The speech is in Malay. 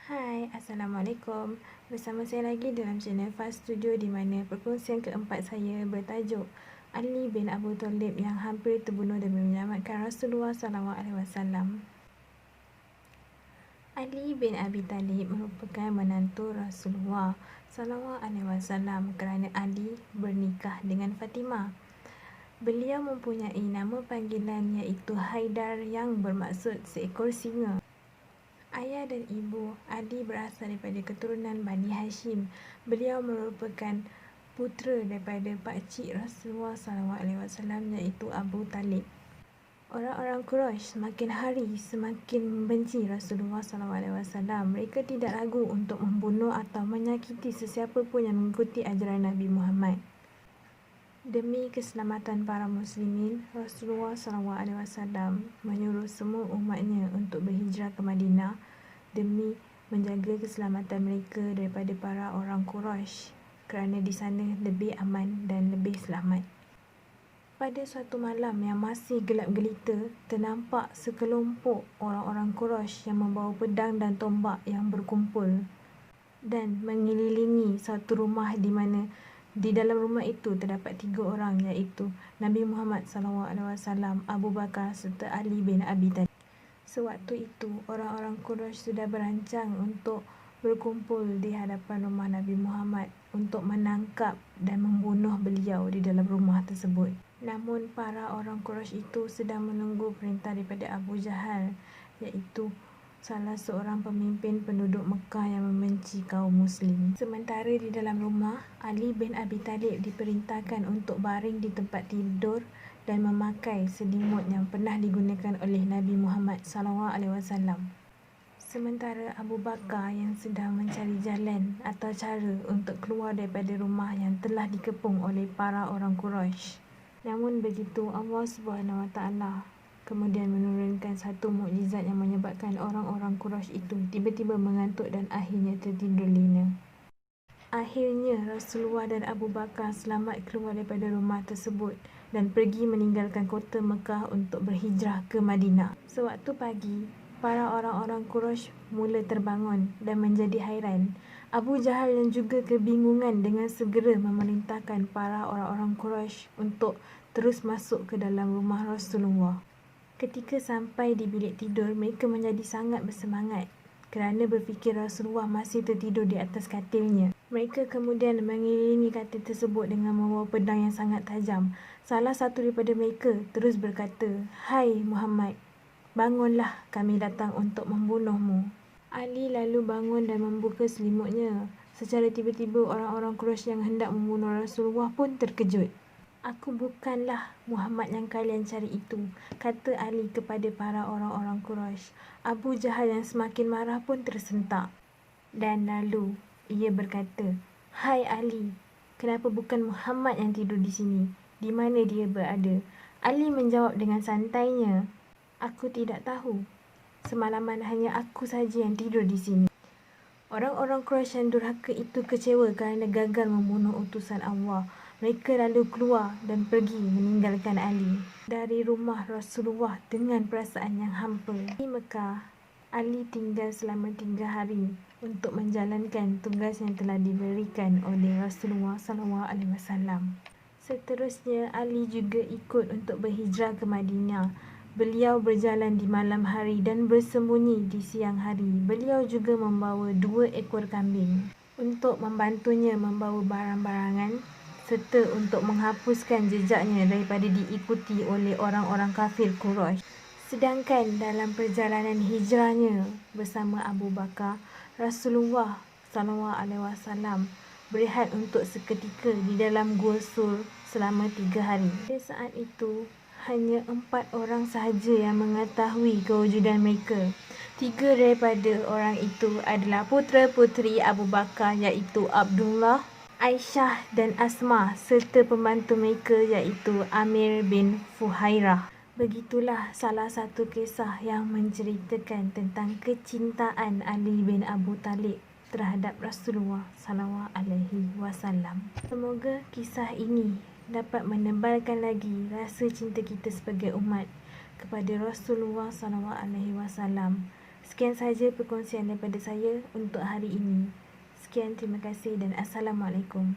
Hai, Assalamualaikum. Bersama saya lagi dalam channel Fast Studio di mana perkongsian keempat saya bertajuk Ali bin Abu Thalib yang hampir terbunuh demi menyelamatkan Rasulullah SAW. Ali bin Abi Thalib merupakan menantu Rasulullah SAW kerana Ali bernikah dengan Fatimah. Beliau mempunyai nama panggilan iaitu Haidar yang bermaksud seekor singa. Ayah dan ibu Ali berasal daripada keturunan Bani Hashim. Beliau merupakan putera daripada pakcik Rasulullah SAW iaitu Abu Talib. Orang-orang Quraisy semakin hari semakin membenci Rasulullah SAW. Mereka tidak ragu untuk membunuh atau menyakiti sesiapa pun yang mengikuti ajaran Nabi Muhammad. Demi keselamatan para muslimin, Rasulullah SAW menyuruh semua umatnya untuk berhijrah ke Madinah demi menjaga keselamatan mereka daripada para orang Quraisy kerana di sana lebih aman dan lebih selamat. Pada suatu malam yang masih gelap gelita, ternampak sekelompok orang-orang Quraisy yang membawa pedang dan tombak yang berkumpul dan mengelilingi satu rumah di mana di dalam rumah itu terdapat 3 orang iaitu Nabi Muhammad SAW, Abu Bakar serta Ali bin Abi Thalib. Sewaktu itu, orang-orang Quraisy sudah berancang untuk berkumpul di hadapan rumah Nabi Muhammad untuk menangkap dan membunuh beliau di dalam rumah tersebut. Namun para orang Quraisy itu sedang menunggu perintah daripada Abu Jahal, iaitu salah seorang pemimpin penduduk Mekah yang membenci kaum muslim. Sementara di dalam rumah, Ali bin Abi Thalib diperintahkan untuk baring di tempat tidur dan memakai selimut yang pernah digunakan oleh Nabi Muhammad SAW. Sementara Abu Bakar yang sedang mencari jalan atau cara untuk keluar daripada rumah yang telah dikepung oleh para orang Quraisy. Namun begitu, Allah SWT kemudian menurunkan satu mukjizat yang menyebabkan orang-orang Quraisy itu tiba-tiba mengantuk dan akhirnya tertidur lena. Akhirnya Rasulullah dan Abu Bakar selamat keluar daripada rumah tersebut dan pergi meninggalkan kota Mekah untuk berhijrah ke Madinah. Sewaktu pagi, para orang-orang Quraisy mula terbangun dan menjadi hairan. Abu Jahal yang juga kebingungan dengan segera memerintahkan para orang-orang Quraisy untuk terus masuk ke dalam rumah Rasulullah. Ketika sampai di bilik tidur, mereka menjadi sangat bersemangat kerana berfikir Rasulullah masih tertidur di atas katilnya. Mereka kemudian mengelilingi katil tersebut dengan membawa pedang yang sangat tajam. Salah satu daripada mereka terus berkata, "Hai Muhammad, bangunlah, kami datang untuk membunuhmu." Ali lalu bangun dan membuka selimutnya. Secara tiba-tiba orang-orang Quraisy yang hendak membunuh Rasulullah pun terkejut. "Aku bukanlah Muhammad yang kalian cari itu," kata Ali kepada para orang-orang Quraisy. Abu Jahal yang semakin marah pun tersentak. Dan lalu ia berkata, "Hai Ali, kenapa bukan Muhammad yang tidur di sini? Di mana dia berada?" Ali menjawab dengan santainya, "Aku tidak tahu. Semalaman hanya aku saja yang tidur di sini." Orang-orang Quraisy yang durhaka itu kecewa kerana gagal membunuh utusan Allah. Mereka lalu keluar dan pergi meninggalkan Ali dari rumah Rasulullah dengan perasaan yang hampa. Di Mekah, Ali tinggal selama 3 hari untuk menjalankan tugas yang telah diberikan oleh Rasulullah SAW. Seterusnya, Ali juga ikut untuk berhijrah ke Madinah. Beliau berjalan di malam hari dan bersembunyi di siang hari. Beliau juga membawa 2 ekor kambing untuk membantunya membawa barang-barangan serta untuk menghapuskan jejaknya daripada diikuti oleh orang-orang kafir Quraisy. Sedangkan dalam perjalanan hijrahnya bersama Abu Bakar, Rasulullah SAW berehat untuk seketika di dalam Gua Sur selama 3 hari. Pada saat itu, hanya 4 orang sahaja yang mengetahui kewujudan mereka. 3 daripada orang itu adalah putera-puteri Abu Bakar iaitu Abdullah, Aisyah dan Asma serta pembantu mereka iaitu Amir bin Fuhairah. Begitulah salah satu kisah yang menceritakan tentang kecintaan Ali bin Abu Talib terhadap Rasulullah SAW. Semoga kisah ini dapat menebalkan lagi rasa cinta kita sebagai umat kepada Rasulullah SAW Sekian sahaja perkongsian daripada saya untuk hari ini. Sekian, terima kasih dan Assalamualaikum.